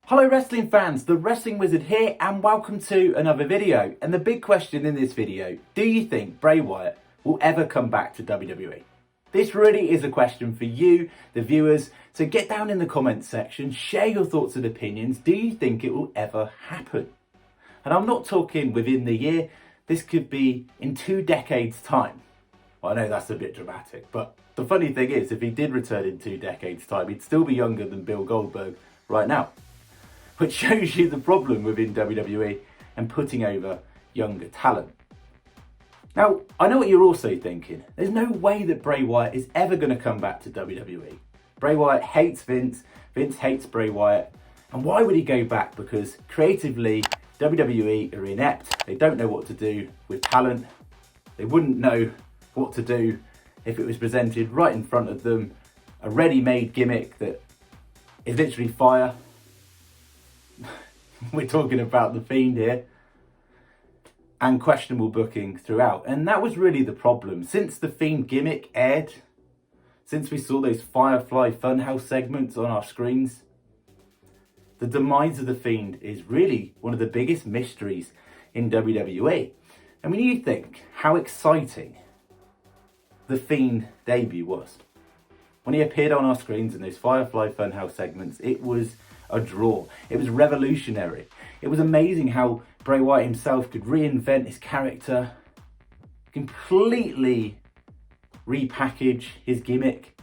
Hello wrestling fans, the Wrestling Wizard here and welcome to another video. And the big question in this video, do you think Bray Wyatt will ever come back to WWE? This really is a question for you, the viewers, so get down in the comments section, share your thoughts and opinions. Do you think it will ever happen? And I'm not talking within the year, this could be in 2 decades time. Well, I know that's a bit dramatic, but the funny thing is, if he did return in 2 decades time, he'd still be younger than Bill Goldberg right now. Which shows you the problem within WWE and putting over younger talent. Now, I know what you're also thinking. There's no way that Bray Wyatt is ever going to come back to WWE. Bray Wyatt hates Vince, Vince hates Bray Wyatt. And why would he go back? Because creatively, WWE are inept. They don't know what to do with talent. They wouldn't know what to do if it was presented right in front of them. A ready-made gimmick that is literally fire. We're talking about the Fiend here. And questionable booking throughout. And that was really the problem. Since the Fiend gimmick aired, since we saw those Firefly Funhouse segments on our screens, the demise of the Fiend is really one of the biggest mysteries in WWE. And when you think how exciting the Fiend debut was, when he appeared on our screens in those Firefly Funhouse segments, it was a draw. It was revolutionary. It was amazing how Bray Wyatt himself could reinvent his character, completely repackage his gimmick,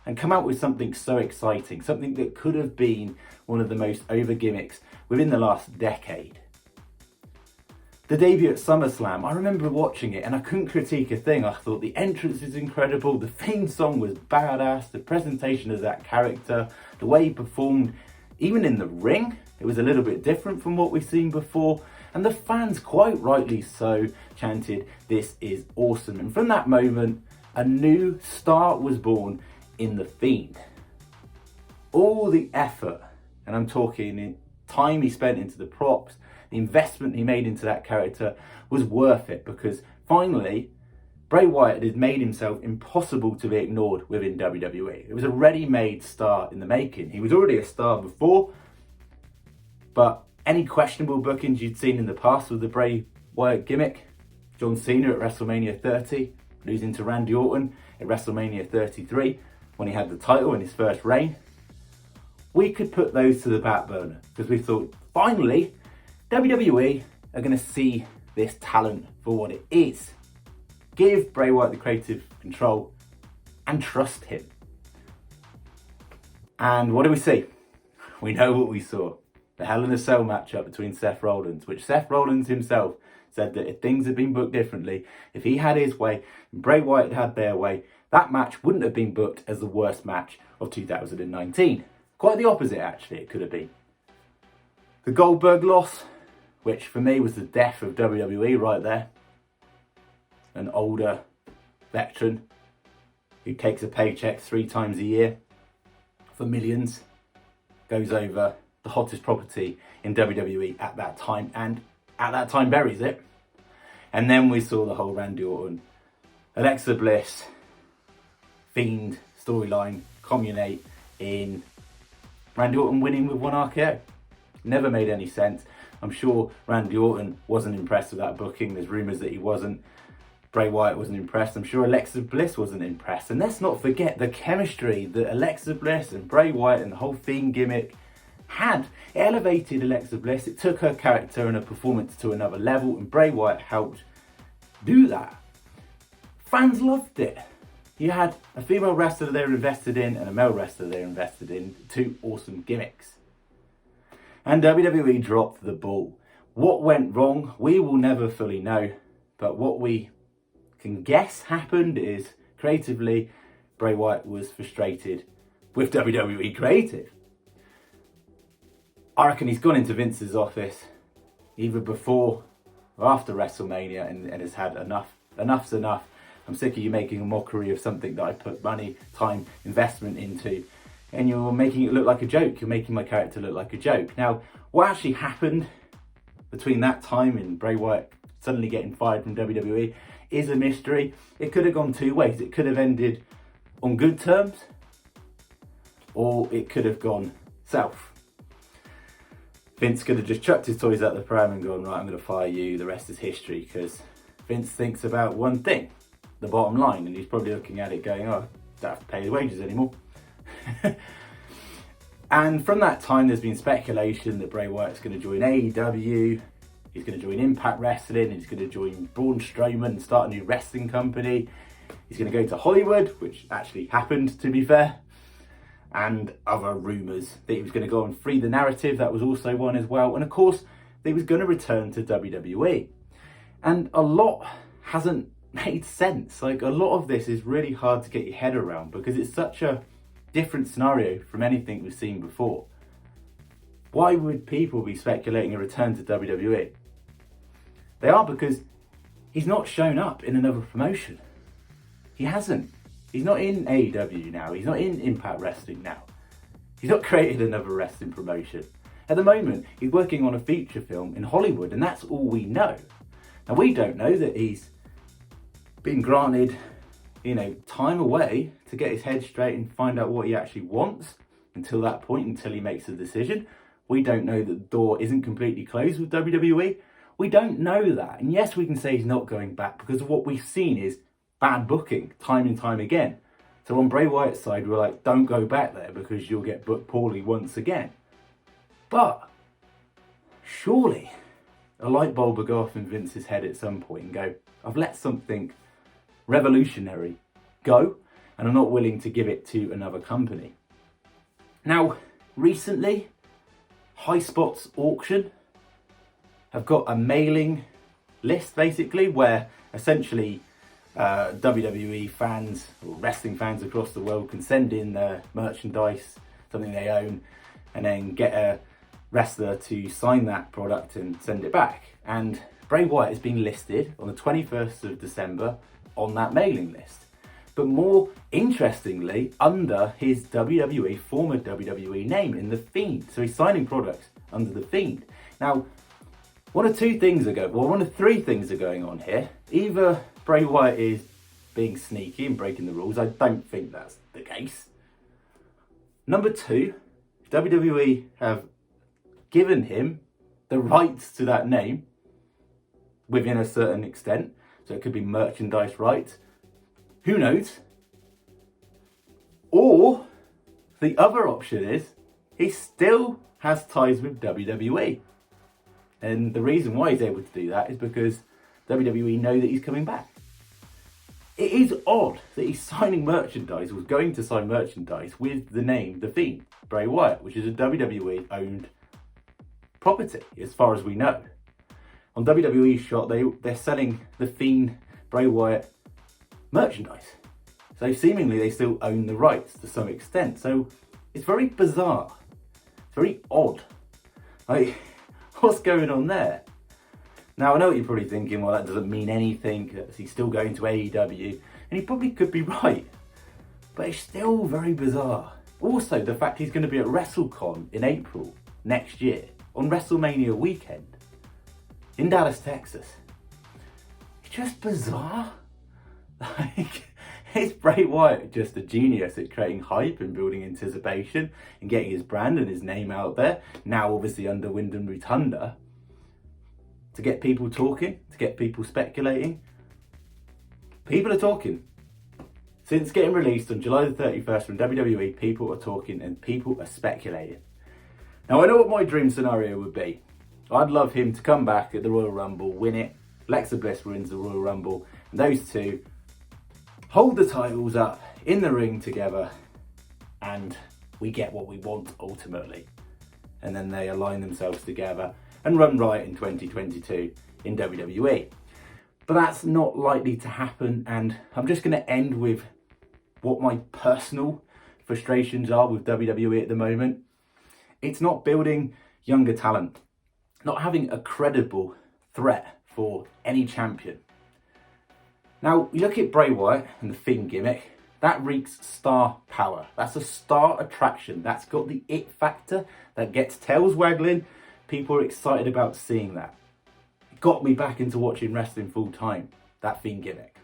and come out with something so exciting, something that could have been one of the most over gimmicks within the last decade. The debut at SummerSlam, I remember watching it and I couldn't critique a thing. I thought the entrance is incredible, the theme song was badass, the presentation of that character, the way he performed, even in the ring, it was a little bit different from what we've seen before. And the fans, quite rightly so, chanted, "This is awesome." And from that moment, a new star was born in The Fiend. All the effort, and I'm talking time he spent into the props, the investment he made into that character was worth it, because finally, Bray Wyatt had made himself impossible to be ignored within WWE. It was a ready-made star in the making. He was already a star before, but any questionable bookings you'd seen in the past with the Bray Wyatt gimmick, John Cena at WrestleMania 30, losing to Randy Orton at WrestleMania 33, when he had the title in his first reign, we could put those to the back burner, because we thought, finally, WWE are going to see this talent for what it is. Give Bray Wyatt the creative control and trust him. And what do we see? We know what we saw. The Hell in a Cell matchup between Seth Rollins, which Seth Rollins himself said that if things had been booked differently, if he had his way and Bray Wyatt had their way, that match wouldn't have been booked as the worst match of 2019. Quite the opposite, actually, it could have been. The Goldberg loss, which for me was the death of WWE right there. An older veteran who takes a paycheck 3 times a year for millions, goes over the hottest property in WWE at that time, and at that time buries it. And then we saw the whole Randy Orton, Alexa Bliss, Fiend storyline culminate in Randy Orton winning with 1 RKO. Never made any sense. I'm sure Randy Orton wasn't impressed with that booking. There's rumours that he wasn't. Bray Wyatt wasn't impressed. I'm sure Alexa Bliss wasn't impressed. And let's not forget the chemistry that Alexa Bliss and Bray Wyatt and the whole Fiend gimmick had. It elevated Alexa Bliss. It took her character and her performance to another level, and Bray Wyatt helped do that. Fans loved it. You had a female wrestler they were invested in and a male wrestler they were invested in. 2 awesome gimmicks. And WWE dropped the ball. What went wrong, we will never fully know. But what we can guess happened is, creatively, Bray Wyatt was frustrated with WWE creative. I reckon he's gone into Vince's office either before or after WrestleMania and has had enough. Enough's enough. I'm sick of you making a mockery of something that I put money, time, investment into, and you're making it look like a joke. You're making my character look like a joke. Now, what actually happened between that time and Bray Wyatt suddenly getting fired from WWE is a mystery. It could have gone 2 ways. It could have ended on good terms, or it could have gone south. Vince could have just chucked his toys out the pram and gone, right, I'm going to fire you, the rest is history, because Vince thinks about one thing, the bottom line, and he's probably looking at it going, oh, I don't have to pay the wages anymore. And from that time, there's been speculation that Bray Wyatt's going to join AEW, he's going to join Impact Wrestling, he's going to join Braun Strowman and start a new wrestling company. He's going to go to Hollywood, which actually happened, to be fair. And other rumours that he was going to go and free the narrative, that was also one as well. And of course, that he was going to return to WWE. And a lot hasn't made sense. Like, a lot of this is really hard to get your head around because it's such a different scenario from anything we've seen before. Why would people be speculating a return to WWE? They are, because he's not shown up in another promotion. He hasn't. He's not in AEW now. He's not in Impact Wrestling now. He's not created another wrestling promotion. At the moment, he's working on a feature film in Hollywood, and that's all we know. Now, we don't know that he's been granted, time away to get his head straight and find out what he actually wants until that point, until he makes a decision. We don't know that the door isn't completely closed with WWE. We don't know that. And yes, we can say he's not going back because of what we've seen is bad booking time and time again. So on Bray Wyatt's side, we're like, don't go back there because you'll get booked poorly once again. But surely a light bulb will go off in Vince's head at some point and go, I've let something revolutionary go and I'm not willing to give it to another company. Now, recently, High Spots Auction have got a mailing list basically where essentially WWE fans or wrestling fans across the world can send in their merchandise, something they own, and then get a wrestler to sign that product and send it back. And Bray Wyatt has been listed on the 21st of December on that mailing list. But more interestingly, under his former WWE name in The Fiend. So he's signing products under The Fiend. Now, one of three things are going on here. Either Bray Wyatt is being sneaky and breaking the rules. I don't think that's the case. Number two, WWE have given him the rights to that name within a certain extent. So it could be merchandise rights. Who knows? Or the other option is he still has ties with WWE. And the reason why he's able to do that is because WWE know that he's coming back. It is odd that he's signing merchandise, was going to sign merchandise with the name The Fiend, Bray Wyatt, which is a WWE owned property as far as we know. On WWE Shop, they're selling The Fiend, Bray Wyatt merchandise. So seemingly they still own the rights to some extent. So it's very bizarre. It's very odd. Like, what's going on there? Now, I know what you're probably thinking, well, that doesn't mean anything. He's still going to AEW. And he probably could be right. But it's still very bizarre. Also, the fact he's going to be at WrestleCon in April next year, on WrestleMania weekend, in Dallas, Texas. It's just bizarre. Like, is Bray Wyatt just a genius at creating hype and building anticipation and getting his brand and his name out there? Now, obviously, under Wyndham Rotunda. To get people talking, to get people speculating. People are talking. Since getting released on July the 31st from WWE, people are talking and people are speculating. Now, I know what my dream scenario would be. I'd love him to come back at the Royal Rumble, win it. Alexa Bliss wins the Royal Rumble. And those two hold the titles up in the ring together. And we get what we want ultimately. And then they align themselves together and run riot in 2022 in WWE. But that's not likely to happen, and I'm just going to end with what my personal frustrations are with WWE at the moment. It's not building younger talent, not having a credible threat for any champion. Now, you look at Bray Wyatt and the Fiend gimmick, that reeks star power. That's a star attraction. That's got the it factor that gets tails waggling. People are excited about seeing that. It got me back into watching wrestling full time, that Fiend gimmick.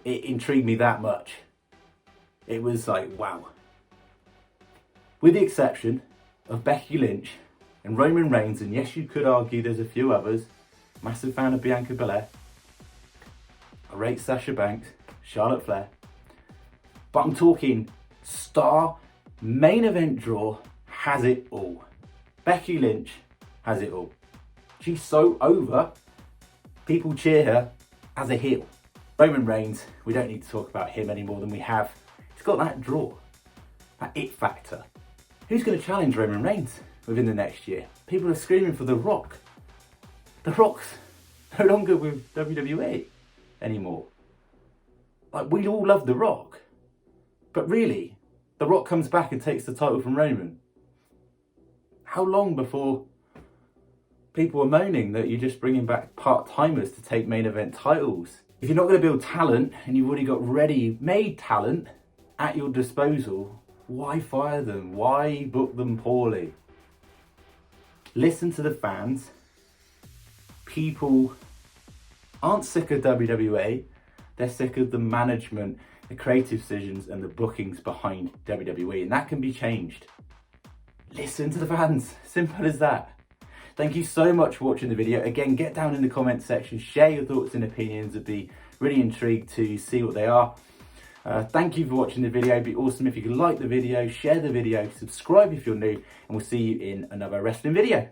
It intrigued me that much. It was like, wow. With the exception of Becky Lynch And Roman Reigns, and yes, you could argue there's a few others, massive fan of Bianca Belair, I rate Sasha Banks, Charlotte Flair, but I'm talking star main event draw has it all. Becky Lynch has it all. She's so over, people cheer her as a heel. Roman Reigns, we don't need to talk about him any more than we have. He's got that draw, that it factor. Who's going to challenge Roman Reigns within the next year? People are screaming for The Rock. The Rock's no longer with WWE anymore. Like, we all love The Rock. But really, The Rock comes back and takes the title from Roman. How long before people are moaning that you're just bringing back part-timers to take main event titles? If you're not going to build talent and you've already got ready-made talent at your disposal, why fire them? Why book them poorly? Listen to the fans. People aren't sick of WWE. They're sick of the management, the creative decisions and the bookings behind WWE, and that can be changed. Listen to the fans. Simple as that. Thank you so much for watching the video. Again, get down in the comments section, share your thoughts and opinions. I'd be really intrigued to see what they are. Thank you for watching the video. It'd be awesome if you could like the video, share the video, subscribe if you're new, and we'll see you in another wrestling video.